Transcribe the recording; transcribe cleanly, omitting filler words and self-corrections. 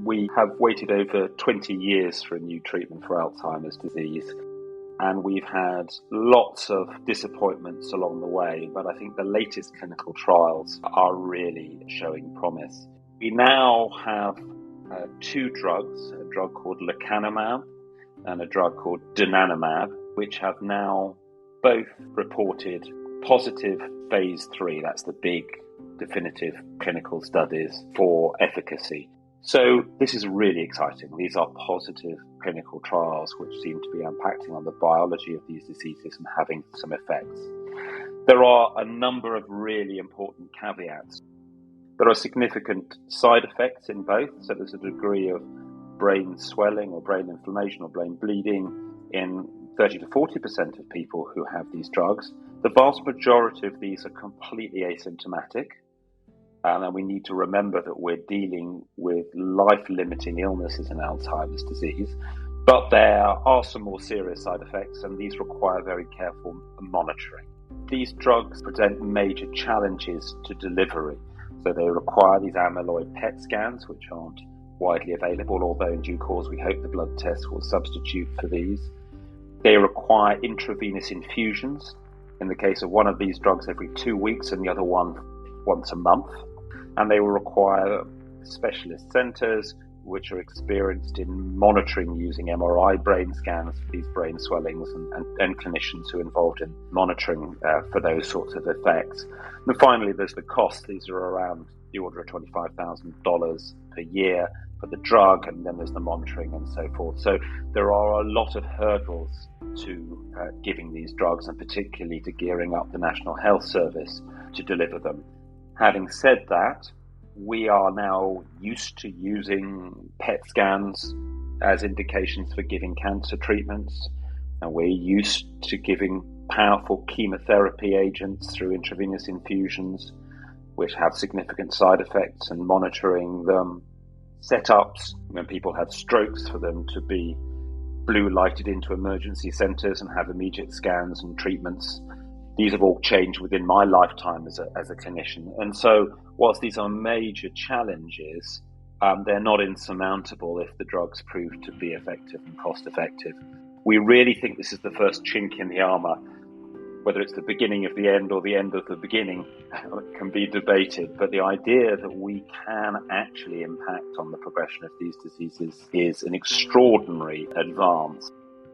We have waited over 20 years for a new treatment for Alzheimer's disease, and we've had lots of disappointments along the way, but I think the latest clinical trials are really showing promise. We now have two drugs, a drug called lecanemab and a drug called donanemab, which have now both reported positive phase 3, that's the big definitive clinical studies for efficacy. So this is really exciting. These are positive clinical trials which seem to be impacting on the biology of these diseases and having some effects. There are a number of really important caveats. There are significant side effects in both. So there's a degree of brain swelling or brain inflammation or brain bleeding in 30 to 40% of people who have these drugs. The vast majority of these are completely asymptomatic. And we need to remember that we're dealing with life-limiting illnesses in Alzheimer's disease. But there are some more serious side effects, and these require very careful monitoring. These drugs present major challenges to delivery. So they require these amyloid PET scans, which aren't widely available, although in due course we hope the blood test will substitute for these. They require intravenous infusions. In the case of one of these drugs, every 2 weeks, and the other one once a month. And they will require specialist centres which are experienced in monitoring using MRI brain scans for these brain swellings and clinicians who are involved in monitoring for those sorts of effects. And finally, there's the cost. These are around the order of $25,000 per year for the drug, and then there's the monitoring and so forth. So there are a lot of hurdles to giving these drugs, and particularly to gearing up the National Health Service to deliver them. Having said that, we are now used to using PET scans as indications for giving cancer treatments, and we're used to giving powerful chemotherapy agents through intravenous infusions, which have significant side effects, and monitoring them. Setups when people have strokes for them to be blue lighted into emergency centres and have immediate scans and treatments. These have all changed within my lifetime as a clinician. And so whilst these are major challenges, they're not insurmountable if the drugs prove to be effective and cost effective. We really think this is the first chink in the armour. Whether it's the beginning of the end or the end of the beginning can be debated, but the idea that we can actually impact on the progression of these diseases is an extraordinary advance.